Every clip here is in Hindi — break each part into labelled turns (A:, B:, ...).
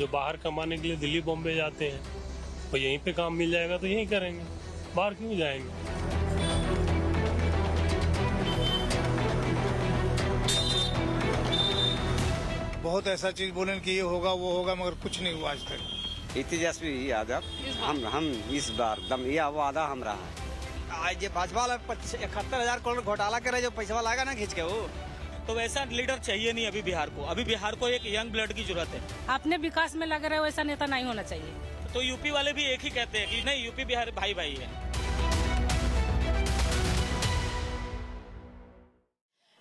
A: जो बाहर कमाने के लिए दिल्ली बॉम्बे जाते हैं वो यहीं पे काम मिल जाएगा तो यहीं करेंगे, बाहर क्यों जाएंगे।
B: बहुत ऐसा चीज बोले कि ये होगा वो होगा, मगर कुछ नहीं हुआ आज तक।
C: तेजस्वी यादव हम इस बार दम यह वादा हम रहा है।
D: आज ये भाजपा वाला 71,000 करोड़ घोटाला करे, जो पैसा लाएगा ना खींच के वो,
E: तो वैसा लीडर चाहिए नहीं अभी बिहार को। अभी बिहार को एक यंग ब्लड की जरूरत है।
F: अपने विकास में लग रहे हो, ऐसा नेता नहीं होना चाहिए।
E: तो यूपी वाले भी एक ही कहते हैं कि नहीं, यूपी बिहार भाई भाई है।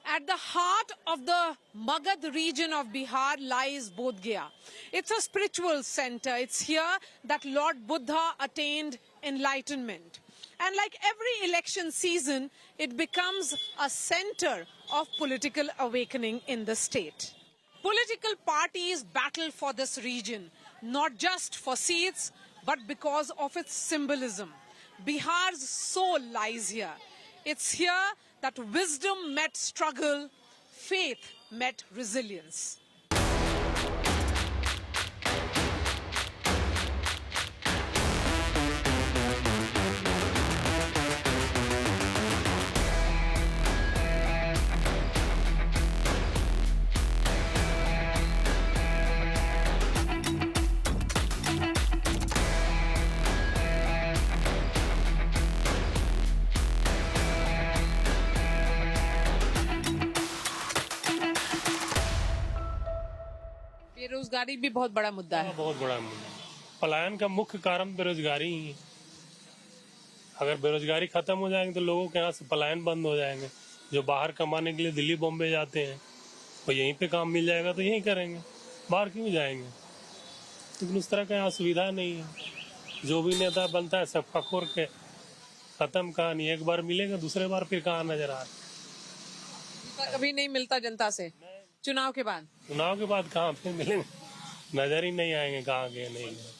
G: At the heart of the Magad region of Bihar lies Bodh Gaya. It's a spiritual center. It's here that Lord Buddha attained enlightenment. And like every election season, it becomes a center of political awakening in the state. Political parties battle for this region, not just for seats, but because of its symbolism. Bihar's soul lies here. It's here that wisdom met struggle, faith met resilience. बेरोजगारी भी बहुत बड़ा मुद्दा है।
A: बहुत बड़ा मुद्दा। पलायन का मुख्य कारण बेरोजगारी ही है। अगर बेरोजगारी खत्म हो जाएंगे तो लोगों के यहाँ से पलायन बंद हो जाएंगे। जो बाहर कमाने के लिए दिल्ली बॉम्बे जाते हैं वो यहीं पे काम मिल जाएगा तो यहीं करेंगे, बाहर क्यों जाएंगे। लेकिन उस तरह का यहाँ सुविधा नहीं है। जो भी नेता बनता है सब खखोर के खत्म कहानी। एक बार मिलेगा, दूसरे बार फिर कहाँ नजर आ रहा।
G: कभी नहीं मिलता जनता से। चुनाव के बाद
A: कहाँ फिर मिलेंगे, नजर ही नहीं आएंगे कहाँ गए नहीं गए।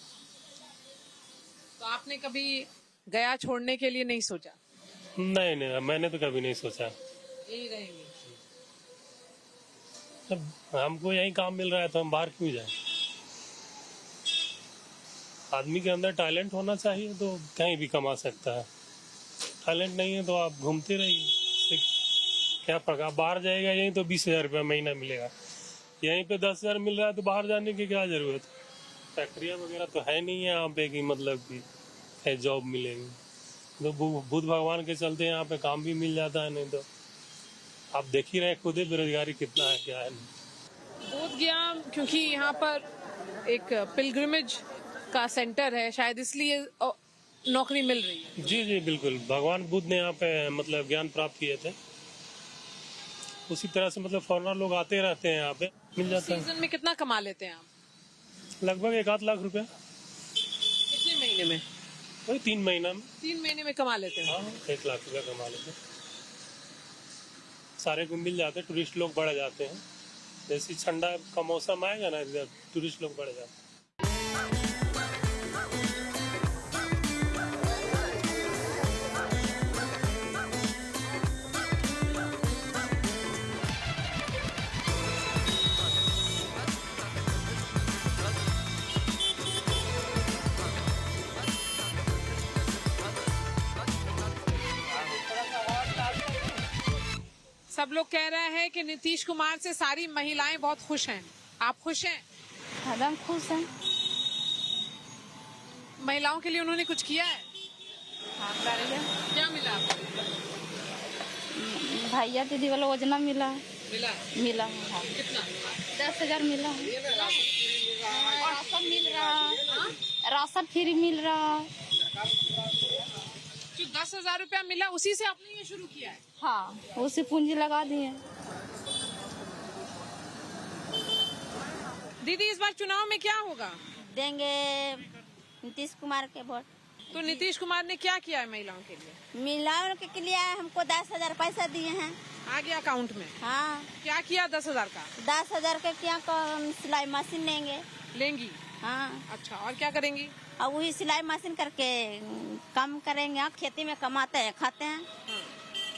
G: तो आपने कभी गया छोड़ने के लिए नहीं सोचा?
A: नहीं, मैंने तो कभी नहीं सोचा।
G: यही रहेंगे।
A: जब हमको यही काम मिल रहा है तो हम बाहर क्यों जाएं। आदमी के अंदर टैलेंट होना चाहिए तो कहीं भी कमा सकता है। टैलेंट नहीं है तो आप घूमते रहिए। क्या प्रकार बाहर जाएगा, यहीं तो 20,000 रुपया महीना मिलेगा, यहीं पे 10,000 मिल रहा है तो बाहर जाने की क्या जरूरत है। फैक्ट्रियाँ वगैरह तो है नहीं है यहाँ पे कि मतलब कि जॉब मिलेगी। तो बुद्ध भगवान के चलते यहाँ पे काम भी मिल जाता है। नहीं तो आप देख ही रहे खुद ही बेरोजगारी कितना है, क्या है।
G: बोध गया क्योंकि यहाँ पर एक पिलग्रिमेज का सेंटर है, शायद इसलिए नौकरी मिल रही है।
A: जी बिल्कुल। भगवान बुद्ध ने यहाँ पे मतलब ज्ञान प्राप्त किए थे, उसी तरह से मतलब फॉरेनर लोग आते रहते हैं यहाँ पे, मिल जाता है।
G: सीजन में कितना कमा लेते हैं आप?
A: लगभग 1-8 लाख रुपया।
G: कितने महीने में?
A: वही 3 महीना में।
G: 3 महीने में कमा लेते हैं।
A: हाँ, 1 लाख रुपया कमा लेते हैं। सारे को मिल जाते हैं, टूरिस्ट लोग बढ़ जाते हैं। जैसे ठंडा का मौसम आएगा ना, टूरिस्ट लोग बढ़ जाते हैं।
G: सब लोग कह रहे हैं कि नीतीश कुमार से सारी महिलाएं बहुत खुश हैं। आप खुश हैं?
F: एकदम खुश हैं।
G: महिलाओं के लिए उन्होंने कुछ किया है?
F: हाँ, करिए।
G: क्या मिला आपको?
F: भैया दीदी वाला योजना मिला
G: मिला
F: हाँ।
G: कितना?
F: 10,000 मिला है। राशन मिल रहा, राशन फ्री मिल रहा।
G: जो 10,000 रुपया मिला उसी से आपने ये शुरू किया है?
F: हाँ, उसी पूंजी लगा दिए।
G: दीदी इस बार चुनाव में क्या होगा?
H: देंगे नीतीश कुमार के वोट।
G: तो नीतीश कुमार ने क्या किया है महिलाओं के लिए?
H: महिलाओं के लिए हमको 10,000 पैसा दिए हैं।
G: आ गया अकाउंट में?
H: हाँ।
G: क्या किया 10,000 का?
H: 10,000 का क्या सिलाई मशीन
G: लेंगी?
H: हाँ।
G: अच्छा, और क्या करेंगी?
H: और वही सिलाई मशीन करके काम करेंगे। खेती में कमाते हैं, खाते हैं।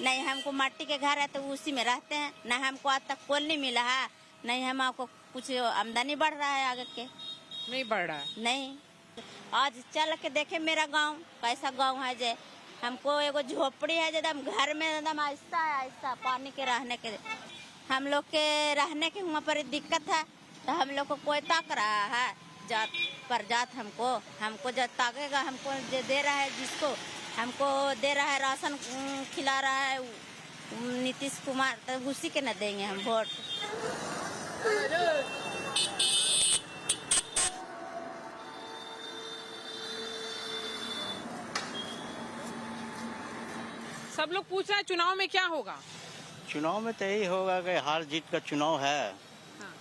H: नहीं हमको माटी के घर है तो उसी में रहते हैं। नहीं हमको आज तक कोल नहीं मिला है, नहीं हमको कुछ आमदनी बढ़ रहा है आगे के।
G: नहीं बढ़ रहा है।
H: नहीं, आज चल के देखे मेरा गांव कैसा गांव है। जे हमको एगो झोपड़ी है, एकदम घर में एकदम ऐसा पानी के रहने के, हम लोग के रहने के वहाँ पर दिक्कत है। तो हम लोग को कोई ताक रहा है जात पर जात, हमको जो ताकेगा, हमको जो दे रहा है, जिसको हमको दे रहा है राशन खिला रहा है नीतीश कुमार, तो उसी के न देंगे हम वोट।
G: सब लोग पूछ रहे हैं चुनाव में क्या होगा।
I: चुनाव में तो यही होगा कि हार जीत का चुनाव है।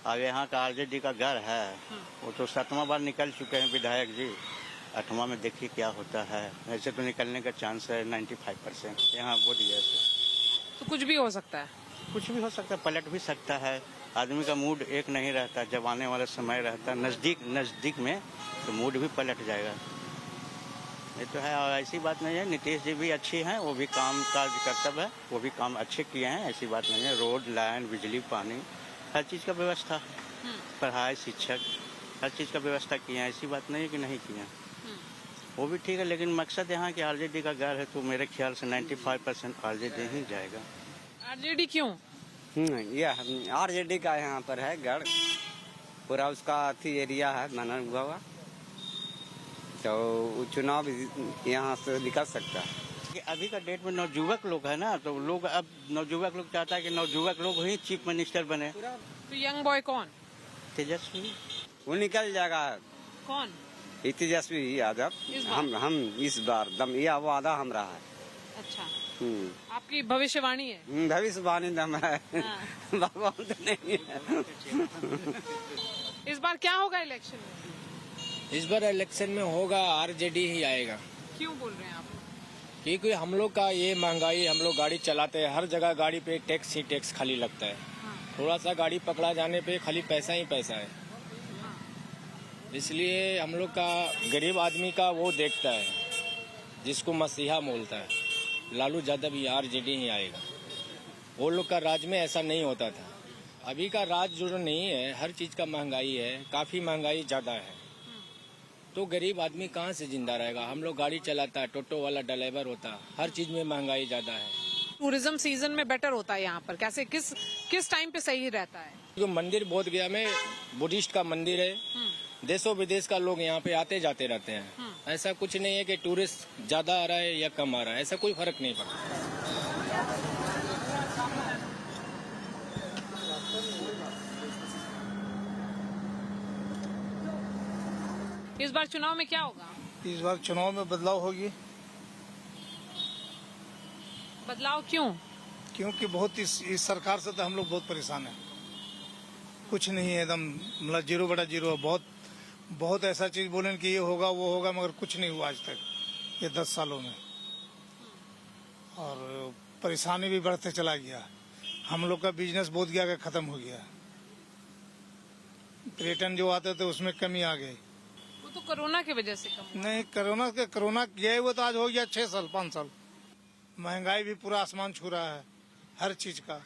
I: अब यहाँ का आरजेडी का घर है, वो तो 7वां बार निकल चुके हैं विधायक जी, 8वां में देखिए क्या होता है। ऐसे तो निकलने का चांस है 95% यहाँ बोध गया से।
G: तो कुछ भी हो सकता है।
I: कुछ भी हो सकता है, पलट भी सकता है। आदमी का मूड एक नहीं रहता, जब आने वाला समय रहता नजदीक में तो मूड भी पलट जाएगा। ये तो है, और ऐसी बात नहीं है। नीतीश जी भी अच्छी हैं, वो भी काम काज कर्तव्य है, वो भी काम अच्छे किए हैं, ऐसी बात नहीं है। रोड, लाइन, बिजली, पानी, हर चीज़ का व्यवस्था, पढ़ाई, शिक्षक, हर चीज़ का व्यवस्था किए हैं, ऐसी बात नहीं है कि नहीं किए हैं। वो भी ठीक है, लेकिन मकसद यहाँ की आरजेडी का घर है, तो मेरे ख्याल से 95% आरजेडी ही जाएगा।
G: आरजेडी क्यों?
C: ये आरजेडी का यहाँ पर है गढ़, पूरा उसका अथी एरिया है बना हुआ, तो चुनाव यहाँ से निकल सकता है।
I: अभी का डेट में नवयुवक लोग है ना, तो लोग अब नवयुवक लोग चाहता है कि नवयुवक लोग ही चीफ मिनिस्टर बने।
G: तो यंग बॉय कौन?
I: तेजस्वी,
C: वो निकल जाएगा।
G: कौन?
C: तेजस्वी यादव। हम इस बार दम यह वादा हमारा है।
G: अच्छा, आपकी भविष्यवाणी है?
C: भविष्यवाणी दम है, भगवान तो नहीं है।
G: इस बार क्या होगा इलेक्शन में?
J: इस बार इलेक्शन में होगा आरजेडी ही आएगा।
G: क्यों बोल रहे हैं आप?
J: क्योंकि हम लोग का ये महंगाई, हम लोग गाड़ी चलाते हैं, हर जगह गाड़ी पे टैक्स ही टैक्स खाली लगता है। थोड़ा सा गाड़ी पकड़ा जाने पे खाली पैसा ही पैसा है। इसलिए हम लोग का गरीब आदमी का वो देखता है, जिसको मसीहा बोलता है। लालू यादव ही आरजेडी ही आएगा। वो लोग का राज में ऐसा नहीं होता था। अभी का राज जो नहीं है, हर चीज का महंगाई है, काफी महंगाई ज्यादा है, तो गरीब आदमी कहाँ से जिंदा रहेगा। हम लोग गाड़ी चलाता है, टोटो वाला ड्राइवर होता, हर चीज में महंगाई ज्यादा है।
G: टूरिज्म सीजन में बेटर होता है यहाँ पर, कैसे किस टाइम पे सही रहता है?
J: जो मंदिर बोध गया में बुद्धिस्ट का मंदिर है, देशों विदेश का लोग यहाँ पे आते जाते रहते हैं। ऐसा कुछ नहीं है कि टूरिस्ट ज्यादा आ रहा है या कम आ रहा है, ऐसा कोई फर्क नहीं पड़ता।
G: इस बार चुनाव में क्या होगा?
B: इस बार चुनाव में बदलाव होगी।
G: बदलाव क्यों?
B: क्योंकि बहुत इस सरकार से तो हम लोग बहुत परेशान हैं। कुछ नहीं है, एकदम मतलब 0/0। बहुत ऐसा चीज बोलें कि ये होगा वो होगा, मगर कुछ नहीं हुआ आज तक ये 10 सालों में। और परेशानी भी बढ़ते चला गया। हम लोग का बिजनेस बहुत गया कि खत्म हो गया। रिटर्न जो आते थे उसमें कमी आ गई।
G: वो तो कोरोना की वजह से कम।
B: नहीं, कोरोना गए हुए तो आज हो गया 6 साल 5 साल। महंगाई भी पूरा आसमान छू रहा है हर चीज का।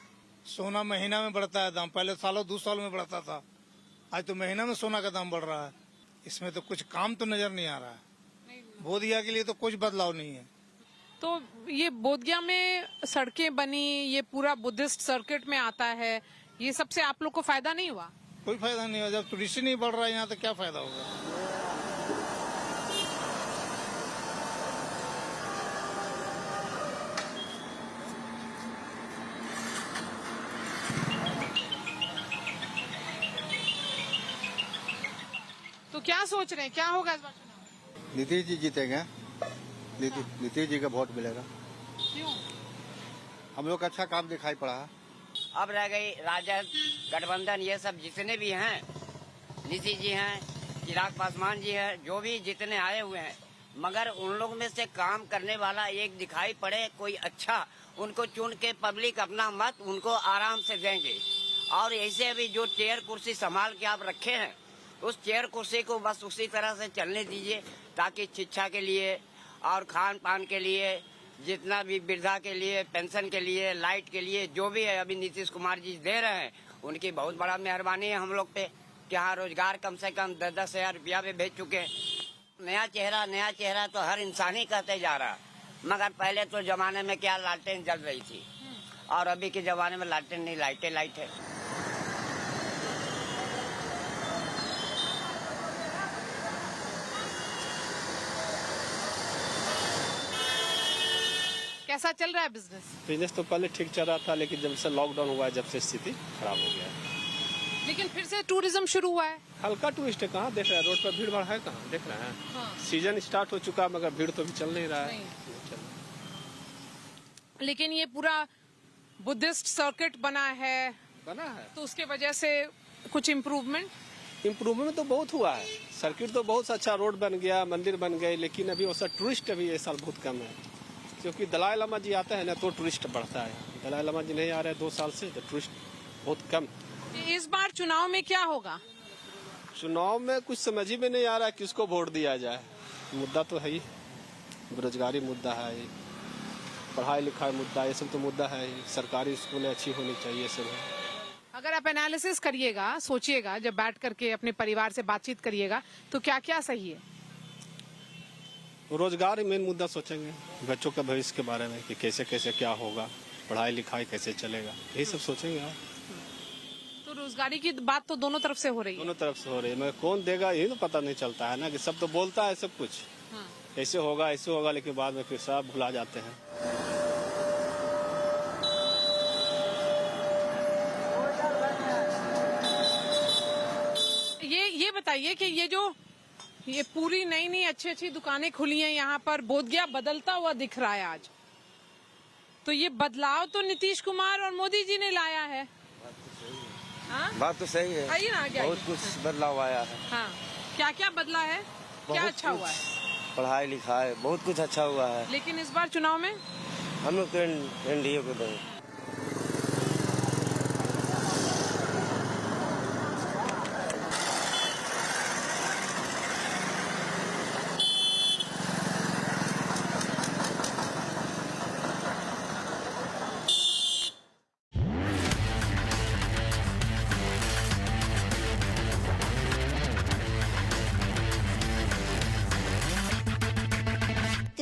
B: सोना महीना में बढ़ता है दाम, पहले सालों 2 साल में बढ़ता था, आज तो महीना में सोना का दाम बढ़ रहा है। इसमें तो कुछ काम तो नजर नहीं आ रहा है। बोधगया के लिए तो कुछ बदलाव नहीं है।
G: तो ये बोधगया में सड़कें बनी, ये पूरा बुद्धिस्ट सर्किट में आता है, ये सबसे आप लोग को फायदा नहीं हुआ?
B: कोई फायदा नहीं हुआ। जब टूरिस्ट नहीं बढ़ रहा है यहाँ तो क्या फायदा होगा।
G: तो क्या सोच रहे हैं, क्या होगा इस बार चुनाव?
K: नीतीश जी जीतेंगे। नीतीश जी का वोट मिलेगा।
G: क्यों?
K: हम लोग का अच्छा काम दिखाई पड़ा है।
C: अब रह गई राजद, गठबंधन, ये सब जितने भी हैं, नीतीश जी हैं, चिराग पासवान जी हैं, जो भी जितने आए हुए हैं, मगर उन लोग में से काम करने वाला एक दिखाई पड़े कोई अच्छा, उनको चुन के पब्लिक अपना मत उनको आराम से देंगे। और ऐसे अभी जो चेयर कुर्सी संभाल के आप रखे हैं, उस चेयर कुर्सी को बस उसी तरह से चलने दीजिए, ताकि शिक्षा के लिए और खान पान के लिए, जितना भी वृद्धा के लिए, पेंशन के लिए, लाइट के लिए, जो भी है अभी नीतीश कुमार जी दे रहे हैं, उनकी बहुत बड़ा मेहरबानी है हम लोग पे। कि हाँ रोजगार कम से कम 10-10 हजार रुपया भी भेज चुके। नया चेहरा तो हर इंसान ही कहते जा रहा, मगर पहले तो जमाने में क्या लालटेन जल रही थी, और अभी के जमाने में लालटेन नहीं, लाइटें लाइट है।
G: कैसा चल रहा है बिजनेस?
L: बिजनेस तो पहले ठीक चल रहा था, लेकिन जब से लॉकडाउन हुआ है, जब से स्थिति खराब हो गया है।
G: लेकिन फिर से टूरिज्म शुरू हुआ है।
L: हल्का टूरिस्ट है, कहाँ देख रहे हैं, रोड पर भीड़ भाड़ है, कहाँ देख रहे हैं।
G: हाँ।
L: सीजन स्टार्ट हो चुका, मगर भीड़ तो भी चल नहीं रहा है।
G: लेकिन ये पूरा बुद्धिस्ट सर्किट बना है, तो उसके वजह से कुछ इम्प्रूवमेंट
L: तो बहुत हुआ है। सर्किट तो बहुत अच्छा, रोड बन गया, मंदिर बन गए, लेकिन अभी वैसा टूरिस्ट अभी इस साल बहुत कम है, क्योंकि दलाई लामा जी आते हैं ना, तो टूरिस्ट बढ़ता है। दलाई लामा जी नहीं आ रहे 2 साल से, तो टूरिस्ट बहुत कम।
G: इस बार चुनाव में क्या होगा?
L: चुनाव में कुछ समझ ही में नहीं आ रहा है किसको वोट दिया जाए। मुद्दा तो है ही, बेरोजगारी मुद्दा है, पढ़ाई लिखाई मुद्दा, ये सब तो मुद्दा है ही। सरकारी स्कूलें अच्छी होनी चाहिए, सब है।
G: अगर आप एनालिसिस करिएगा, सोचिएगा, जब बैठ करके अपने परिवार से बातचीत करिएगा, तो क्या क्या सही है?
L: रोजगार ही मेन मुद्दा सोचेंगे, बच्चों के भविष्य के बारे में कि कैसे कैसे क्या होगा, पढ़ाई लिखाई कैसे चलेगा, यही सब सोचेंगे आप।
G: तो रोजगारी की बात तो दोनों तरफ से हो रही है।
L: दोनों तरफ से हो रही है, मगर कौन देगा यही तो पता नहीं चलता है ना, कि सब तो बोलता है सब कुछ, ऐसे होगा, लेकिन बाद में फिर सब भुला जाते हैं।
G: ये बताइए कि ये पूरी नई अच्छी दुकानें खुली हैं यहाँ पर, बोधगया बदलता हुआ दिख रहा है आज। तो ये बदलाव तो नीतीश कुमार और मोदी जी ने लाया है।
D: बात तो सही है,
G: आइए ना आगे,
D: बहुत कुछ बदलाव आया है।
G: हाँ, क्या क्या बदला है, क्या अच्छा हुआ है?
D: पढ़ाई लिखाई बहुत कुछ अच्छा हुआ है।
G: लेकिन इस बार चुनाव में
D: हम लोग तो एनडीए को देंगे।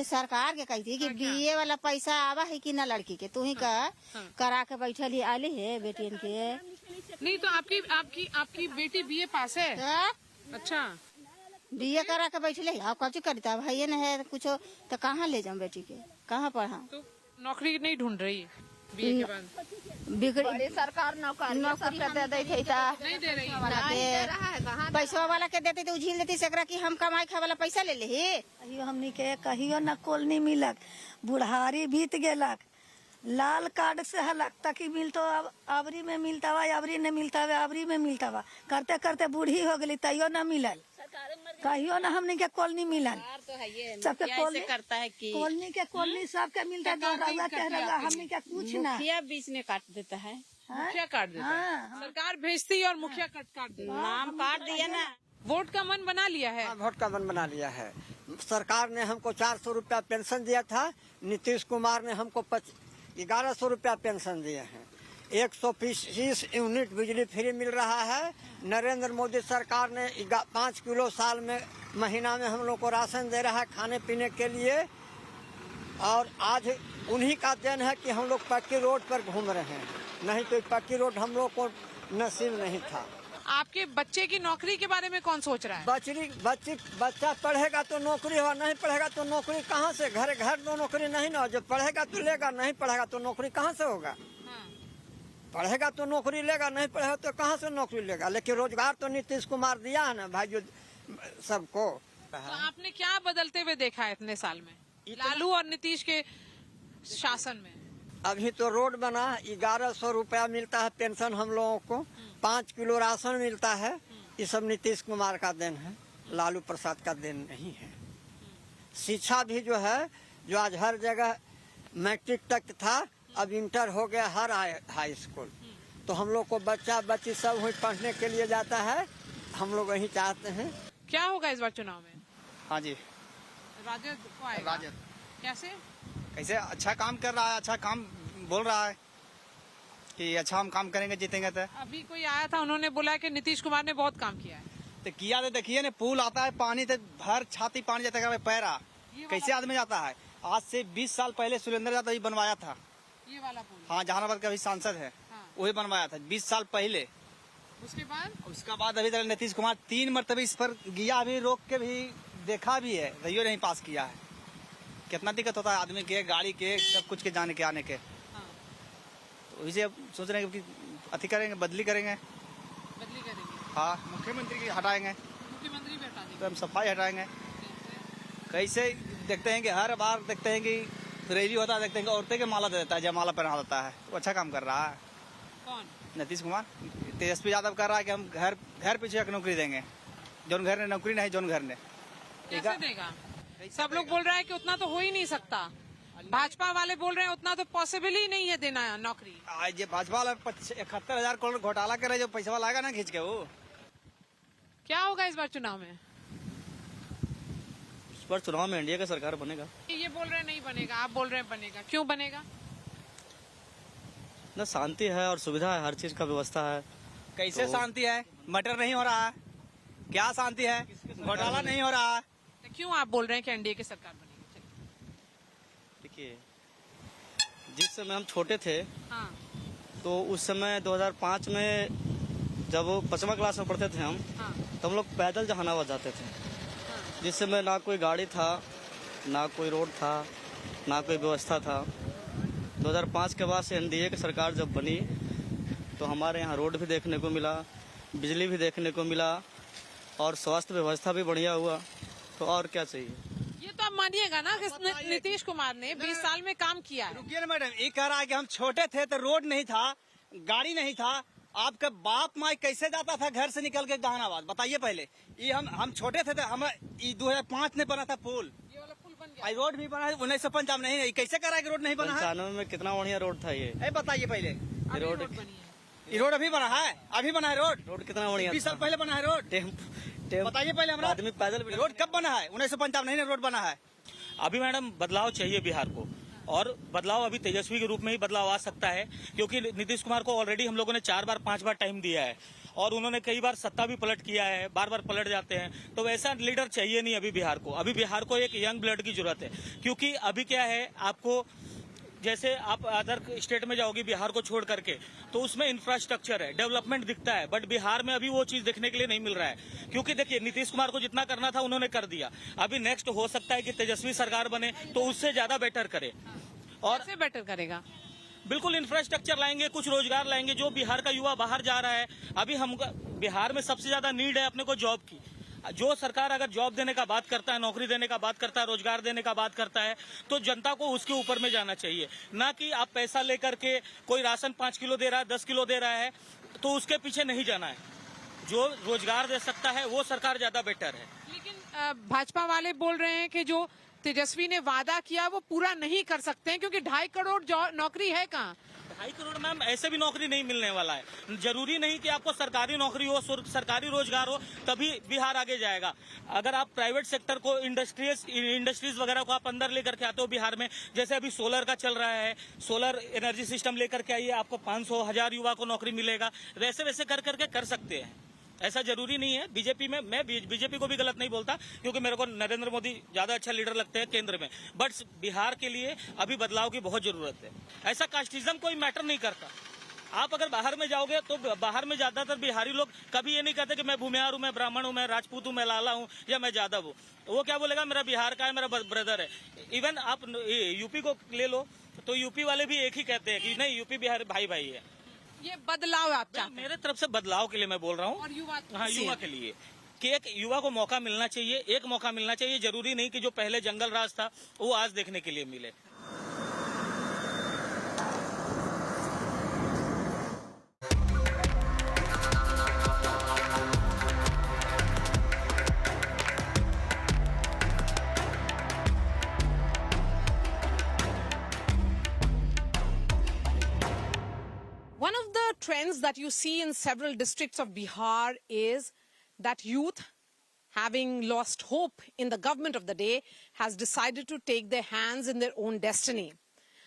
H: सरकार के कही थी कि बीए वाला पैसा आवा है कि ना लड़की के, तू ही करा के बैठल ही आली है बेटियन के।
G: नहीं तो आपकी बेटी बीए पास है? अच्छा,
H: बीए करा के बैठले, आप कौन करता भाई न है कुछ, तो कहाँ ले जाऊँ बेटी के, कहाँ पढ़ा?
G: तो नौकरी नहीं ढूंढ रही बीए के बाद?
H: बिगड़ी सरकार नौकरी दे देती
G: नहीं दे रही है।
H: पैसा वाला के देते तो झील देती सकरा कि हम कमाई खा वाला पैसा ले ली।
M: हमनी के कहियो न कोल नहीं मिलक, बुढ़ारी बीत गेलक, लाल कार्ड से हलक तक मिलतो, अब अबरी में मिलता हुआ, अबरी नहीं मिलता हुआ, अबरी में मिलता हुआ, करते करते बूढ़ी हो गई तैयो न मिलल, कहियो न हमनी के कॉलोनी मिलल। सबके कॉलोनी के कॉलोनी सबके मिलता है, हमनी के कुछ ना,
F: मुखिया बीच में काट देता है,
G: मुखिया काट देता है, सरकार भेजती है और मुखिया काट देता है।
F: नाम काट दिया ना।
G: वोट का मन बना लिया है?
D: वोट का मन बना लिया है। सरकार ने हमको 400 रुपया पेंशन दिया था, नीतीश कुमार ने हमको 1100 रुपया पेंशन दिए हैं। 120 यूनिट बिजली फ्री मिल रहा है। नरेंद्र मोदी सरकार ने 5 किलो साल में महीना में हम लोग को राशन दे रहा है खाने पीने के लिए, और आज उन्हीं का देन है कि हम लोग पक्की रोड पर घूम रहे हैं, नहीं तो पक्की रोड हम लोग को नसीब नहीं था।
G: आपके बच्चे की नौकरी के बारे में कौन सोच रहा है?
D: बच्चा पढ़ेगा तो नौकरी होगा, नहीं पढ़ेगा तो नौकरी कहाँ से? घर तो नौकरी नहीं ना, जो पढ़ेगा तो लेगा, नहीं पढ़ेगा तो नौकरी कहाँ से होगा? पढ़ेगा तो नौकरी लेगा, नहीं पढ़ेगा तो कहाँ से नौकरी लेगा? लेकिन रोजगार तो नीतीश कुमार दिया है ना भाई सबको।
G: तो आपने क्या बदलते हुए देखा है इतने साल में, लालू और नीतीश के शासन में?
D: अभी तो रोड बना, 1100 रुपया मिलता है पेंशन हम लोगों को, 5 किलो राशन मिलता है। ये सब नीतीश कुमार का देन है, लालू प्रसाद का देन नहीं है। शिक्षा भी जो है, जो आज हर जगह मैट्रिक तक था, अब इंटर हो गया हर हाई स्कूल, तो हम लोग को बच्चा बच्ची सब वही पढ़ने के लिए जाता है। हम लोग वही चाहते हैं।
G: क्या होगा इस बार चुनाव में?
J: हाँ जी,
G: राजद को आएगा।
J: राजद
G: कैसे?
J: कैसे अच्छा काम कर रहा है, अच्छा काम बोल रहा है,
N: कि अच्छा हम काम करेंगे जीतेंगे तो।
G: अभी कोई आया था, उन्होंने बोला कि नीतीश कुमार ने बहुत काम किया है।
N: तो किया तो देखिए ना, पुल आता है पानी तो हर छाती पानी जाता है पैरा, कैसे आदमी जाता है। आज से 20 साल पहले सुरेंद्र यादव ही बनवाया था
G: ये वाला पुल।
N: हाँ, जहानाबाद का भी सांसद है, वही बनवाया था 20 साल पहले। उसके बाद अभी तक नीतीश कुमार 3 मरतबे इस पर गया, भी रोक के भी देखा भी है, तैयो नहीं पास किया है। कितना दिक्कत होता है आदमी के, गाड़ी के, सब कुछ के जाने के आने के। तो इसे अब सोच रहे हैं कि अति करेंगे, बदली करेंगे। हाँ, मुख्यमंत्री की हटाएंगे, तो हम सफाई हटाएंगे। कैसे देखते हैं कि हर बार देखते हैं कि रैली होता है, देखते हैं कि औरतें के माला दे देता है, जयमाला पहना देता है। वो अच्छा काम कर रहा है।
G: कौन?
N: नीतीश कुमार। तेजस्वी यादव कर रहा है कि हम घर पीछे एक नौकरी देंगे, जोन घर ने नौकरी नहीं, जोन घर ने
G: कैसे देगा? सब लोग बोल रहे हैं कि उतना तो हो ही नहीं सकता। भाजपा वाले बोल रहे हैं उतना तो पॉसिबल ही नहीं है देना नौकरी।
N: आज ये भाजपा वाला 71,000 करोड़ घोटाला करे, जो पैसा लाएगा ना खींच के, वो
G: क्या होगा इस बार चुनाव में?
I: इस बार चुनाव में इंडिया का सरकार बनेगा।
G: ये बोल रहे हैं नहीं बनेगा, आप बोल रहे हैं बनेगा। क्यों बनेगा?
I: ना शांति है और सुविधा है, हर चीज का व्यवस्था है।
N: कैसे शांति है? मर्डर नहीं हो रहा है, क्या शांति है? घोटाला नहीं हो रहा है,
G: तो क्यों आप बोल रहे हैं कि एनडीए की सरकार बनेगी?
I: देखिए, जिस समय हम छोटे थे,
G: हाँ।
I: तो उस समय 2005 में जब 5वीं क्लास में पढ़ते थे हम, तो हम लोग पैदल जहानाबाद जाते थे। जिस समय ना कोई गाड़ी था, ना कोई रोड था, ना कोई व्यवस्था था। 2005 के बाद से एनडीए की सरकार जब बनी, तो हमारे यहाँ रोड भी देखने को मिला, बिजली भी देखने को मिला, और स्वास्थ्य व्यवस्था भी बढ़िया हुआ। तो और क्या चाहिए?
G: ये तो आप मानिएगा ना कि नीतीश कुमार ने 20 साल में काम किया है।
N: रुकिए ना मैडम, ये कह रहा है कि हम छोटे थे तो रोड नहीं था, गाड़ी नहीं था। आपका बाप माँ कैसे जाता था घर से निकल के जहानाबाद, बताइए पहले। ये हम छोटे थे तो हम 2005 में बना था पुल,
G: ये वाला पुल बन गया।
N: रोड भी बना है 1995 नहीं, कैसे कह रहा है कि रोड नहीं बना है?
I: 95 में कितना बढ़िया रोड था ये।
N: बताइए पहले।
I: रोड
N: ये रोड अभी बना है, अभी बना है रोड
I: कितना बढ़िया
N: 20 साल पहले बना है रोड। बताइए पहले हमरा,
I: आदमी पैदल
N: रोड कब बना है? 1995 नहीं रोड बना है।
E: अभी मैडम बदलाव चाहिए बिहार को, और बदलाव अभी तेजस्वी के रूप में ही बदलाव आ सकता है, क्योंकि नीतीश कुमार को ऑलरेडी हम लोगों ने 4 बार 5 बार टाइम दिया है, और उन्होंने कई बार सत्ता भी पलट किया है, बार बार पलट जाते हैं। तो वैसा लीडर चाहिए नहीं अभी बिहार को। अभी बिहार को एक यंग ब्लड की जरूरत है, क्योंकि अभी क्या है, आपको जैसे आप अदर स्टेट में जाओगे बिहार को छोड़ करके, तो उसमें इंफ्रास्ट्रक्चर है, डेवलपमेंट दिखता है, बट बिहार में अभी वो चीज देखने के लिए नहीं मिल रहा है। क्योंकि देखिए, नीतीश कुमार को जितना करना था उन्होंने कर दिया। अभी नेक्स्ट हो सकता है कि तेजस्वी सरकार बने तो उससे ज्यादा बेटर करे। और
G: कैसे बेटर करेगा?
E: बिल्कुल इंफ्रास्ट्रक्चर लाएंगे, कुछ रोजगार लाएंगे। जो बिहार का युवा बाहर जा रहा है, अभी हम बिहार में सबसे ज्यादा नीड है अपने को जॉब की। जो सरकार अगर जॉब देने का बात करता है, नौकरी देने का बात करता है, रोजगार देने का बात करता है, तो जनता को उसके ऊपर में जाना चाहिए, ना कि आप पैसा लेकर के कोई राशन 5 किलो दे रहा है, 10 किलो दे रहा है, तो उसके पीछे नहीं जाना है। जो रोजगार दे सकता है वो सरकार ज्यादा बेटर है।
G: लेकिन भाजपा वाले बोल रहे हैं कि जो तेजस्वी ने वादा किया वो पूरा नहीं कर सकते हैं, क्योंकि 2.5 करोड़ नौकरी है कहाँ?
E: 2.5 करोड़ मैम ऐसे भी नौकरी नहीं मिलने वाला है। जरूरी नहीं कि आपको सरकारी नौकरी हो, सरकारी रोजगार हो, तभी बिहार आगे जाएगा। अगर आप प्राइवेट सेक्टर को, इंडस्ट्रीज वगैरह को आप अंदर लेकर के आते हो बिहार में, जैसे अभी सोलर का चल रहा है, सोलर एनर्जी सिस्टम लेकर के आइए, आपको 500,000 युवा को नौकरी मिलेगा। वैसे वैसे कर करके कर सकते हैं, ऐसा जरूरी नहीं है। बीजेपी में मैं बीजेपी को भी गलत नहीं बोलता, क्योंकि मेरे को नरेंद्र मोदी ज्यादा अच्छा लीडर लगते हैं केंद्र में, बट बिहार के लिए अभी बदलाव की बहुत जरूरत है। ऐसा कास्टिज्म कोई मैटर नहीं करता। आप अगर बाहर में जाओगे तो बाहर में ज्यादातर बिहारी लोग कभी ये नहीं कहते कि मैं भूमिहार हूँ, मैं ब्राह्मण हूँ, मैं राजपूत हूँ, मैं लाला हूँ या मैं यादव हूँ। वो क्या बोलेगा, मेरा बिहार का है, मेरा ब्रदर है। इवन आप यूपी को ले लो तो यूपी वाले भी एक ही कहते हैं कि नहीं, यूपी बिहार भाई भाई है।
G: ये बदलाव आप चाहते हैं?
E: मेरे तरफ से बदलाव के लिए मैं बोल रहा हूँ,
G: और युवा,
E: हाँ, युवा के लिए कि एक युवा को मौका मिलना चाहिए, एक मौका मिलना चाहिए। जरूरी नहीं कि जो पहले जंगल राज था वो आज देखने के लिए मिले।
G: One of the trends that you see in several districts of Bihar is that youth, having lost hope in the government of the day, has decided to take their hands in their own destiny.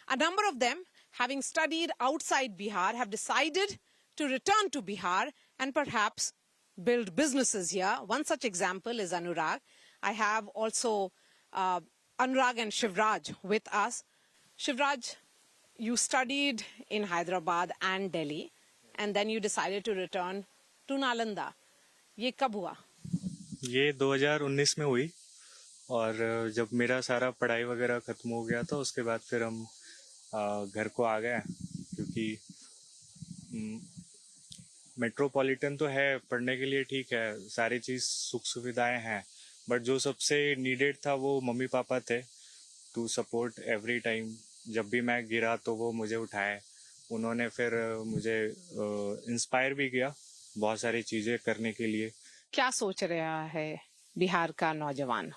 G: A number of them having studied outside Bihar, have decided to return to Bihar and perhaps build businesses here. One such example is Anurag. I have also Anurag and Shivraj with us. Shivraj, you studied in Hyderabad and Delhi, and then you decided to return to Nalanda. ये कब हुआ?
O: ये 2019 में हुई, और जब मेरा सारा पढ़ाई वगैरह खत्म हो गया था उसके बाद फिर हम घर को आ गए, क्योंकि मेट्रोपॉलिटन तो है पढ़ने के लिए, ठीक है, सारी चीज़ सुख सुविधाएं हैं, बट जो सबसे नीडेड था वो मम्मी पापा थे, टू सपोर्ट एवरी टाइम। जब भी मैं गिरा तो वो मुझे उठाए, उन्होंने फिर मुझे इंस्पायर भी किया बहुत सारी चीज़ें करने के लिए।
G: क्या सोच रहा है बिहार का नौजवान?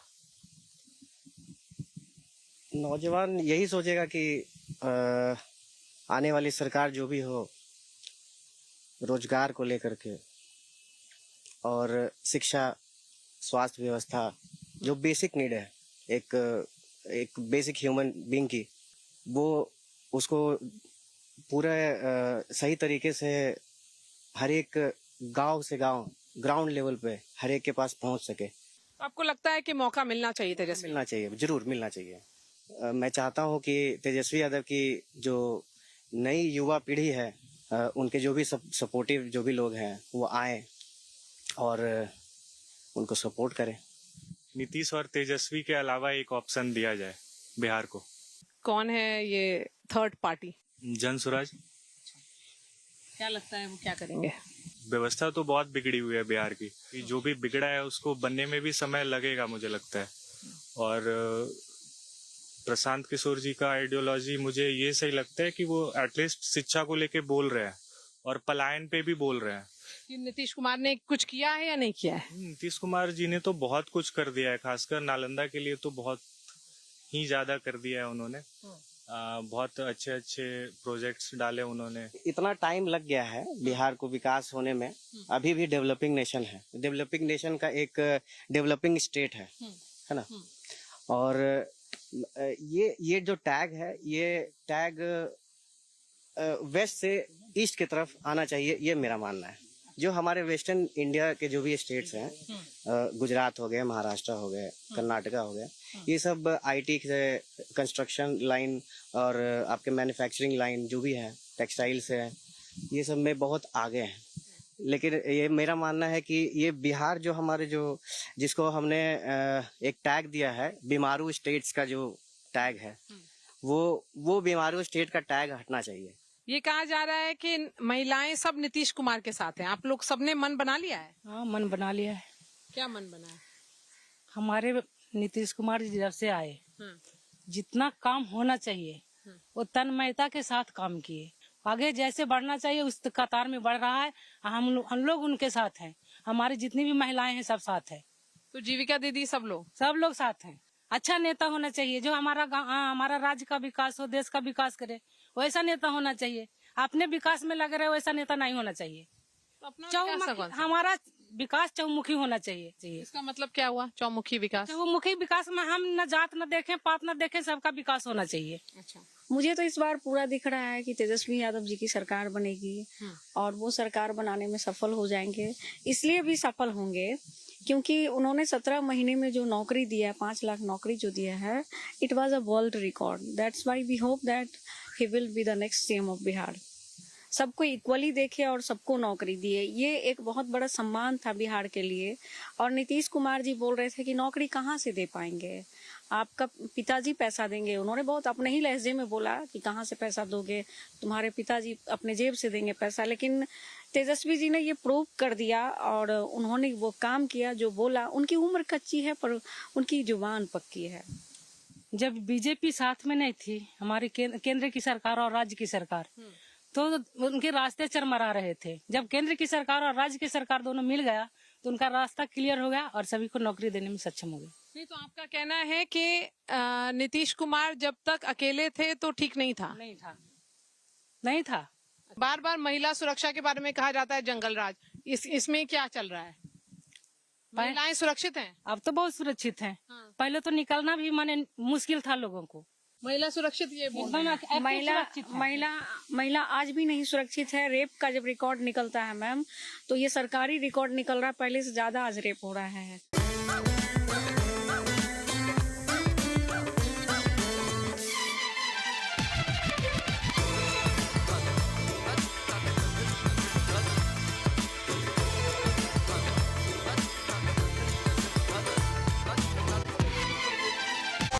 P: नौजवान यही सोचेगा कि आने वाली सरकार जो भी हो, रोजगार को लेकर के और शिक्षा, स्वास्थ्य व्यवस्था, जो बेसिक नीड है एक बेसिक ह्यूमन बीइंग की, वो उसको पूरा सही तरीके से हर एक गांव से गांव, ग्राउंड लेवल पे हर एक के पास पहुंच सके।
G: आपको लगता है कि मौका मिलना चाहिए तेजस्वी?
P: मिलना चाहिए, जरूर मिलना चाहिए। मैं चाहता हूं कि तेजस्वी यादव की जो नई युवा पीढ़ी है, उनके जो भी सपोर्टिव जो भी लोग हैं वो आए और उनको सपोर्ट करें।
O: नीतीश और तेजस्वी के अलावा एक ऑप्शन दिया जाए बिहार को।
G: कौन है ये थर्ड पार्टी?
O: जन स्वराज।
G: क्या लगता है वो क्या करेंगे?
O: व्यवस्था तो बहुत बिगड़ी हुई है बिहार की, जो भी बिगड़ा है उसको बनने में भी समय लगेगा मुझे लगता है। और प्रशांत किशोर जी का आइडियोलॉजी मुझे ये सही लगता है कि वो एटलीस्ट शिक्षा को लेके बोल रहे हैं और पलायन पे भी बोल रहे हैं।
G: कि नीतीश कुमार ने कुछ किया है या नहीं किया है?
O: नीतीश कुमार जी ने तो बहुत कुछ कर दिया है, खासकर नालंदा के लिए तो बहुत ही ज्यादा कर दिया है उन्होंने। बहुत अच्छे अच्छे प्रोजेक्ट्स डाले उन्होंने।
P: इतना टाइम लग गया है बिहार को विकास होने में, अभी भी डेवलपिंग नेशन है, डेवलपिंग नेशन का एक डेवलपिंग स्टेट है ना। और ये जो टैग है, ये टैग वेस्ट से ईस्ट की तरफ आना चाहिए, ये मेरा मानना है। जो हमारे वेस्टर्न इंडिया के जो भी स्टेट्स हैं, गुजरात हो गए, महाराष्ट्र हो गए, कर्नाटका हो गए, ये सब आईटी से कंस्ट्रक्शन लाइन और आपके मैन्युफैक्चरिंग लाइन जो भी है, टेक्सटाइल्स है, ये सब में बहुत आगे हैं। लेकिन ये मेरा मानना है कि ये बिहार जो हमारे जिसको हमने एक टैग दिया है, बीमारू स्टेट्स का जो टैग है, वो बीमारू स्टेट का टैग हटना चाहिए।
G: ये कहा जा रहा है कि महिलाएं सब नीतीश कुमार के साथ हैं। आप लोग सबने मन बना लिया है?
Q: हाँ, मन बना लिया है।
G: क्या मन बना है?
Q: हमारे नीतीश कुमार जी जब से आए, जितना काम होना चाहिए वो तन्मयता के साथ काम किए। आगे जैसे बढ़ना चाहिए उस कतार में बढ़ रहा है। हम लोग उनके साथ हैं, हमारी जितनी भी महिलाएं हैं सब साथ है।
G: तो जीविका दीदी सब
Q: लोग साथ हैं। अच्छा नेता होना चाहिए जो हमारा राज्य का विकास हो, देश का विकास करे, वैसा नेता होना चाहिए। अपने विकास में लगे रहे वैसा नेता नहीं होना चाहिए। हमारा विकास चौमुखी होना चाहिए।
G: इसका मतलब क्या हुआ चौमुखी विकास?
Q: चौमुखी विकास में हम न जात न देखें, पात न देखें, सबका विकास होना चाहिए।
G: अच्छा,
R: मुझे तो इस बार पूरा दिख रहा है कि तेजस्वी यादव जी की सरकार बनेगी और वो सरकार बनाने में सफल हो जाएंगे। इसलिए भी सफल होंगे क्योंकि उन्होंने 17 महीने में जो नौकरी दिया है, 5 लाख नौकरी जो दिया है, it was a world record. That's why we hope that he will be the next CM of Bihar. सबको इक्वली देखे और सबको नौकरी दिए, ये एक बहुत बड़ा सम्मान था बिहार के लिए। और नीतीश कुमार जी बोल रहे थे कि नौकरी कहाँ से दे पाएंगे, आपका पिताजी पैसा देंगे। उन्होंने बहुत अपने ही लहजे में बोला कि कहाँ से पैसा दोगे, तुम्हारे पिताजी अपने जेब से देंगे पैसा। लेकिन तेजस्वी जी ने ये प्रूव कर दिया और उन्होंने वो काम किया जो बोला। उनकी उम्र कच्ची है पर उनकी जुबान पक्की है।
Q: जब बीजेपी साथ में नहीं थी, हमारी केंद्र की सरकार और राज्य की सरकार, तो उनके रास्ते चरमरा रहे थे। जब केंद्र की सरकार और राज्य की सरकार दोनों मिल गया तो उनका रास्ता क्लियर हो गया और सभी को नौकरी देने में सक्षम हो गए।
G: नहीं तो आपका कहना है कि नीतीश कुमार जब तक अकेले थे तो ठीक नहीं था?
Q: नहीं था।
G: बार बार महिला सुरक्षा के बारे में कहा जाता है जंगल राज, इसमें क्या चल रहा है? महिलाएं सुरक्षित हैं?
Q: अब तो बहुत सुरक्षित हैं। पहले तो निकलना भी माने मुश्किल था लोगों को,
G: महिला सुरक्षित, ये बोल रहे हैं।
R: महिला आज भी नहीं सुरक्षित है। रेप का जब रिकॉर्ड निकलता है मैम, तो ये सरकारी रिकॉर्ड निकल रहा है, पहले से ज्यादा आज रेप हो रहा है।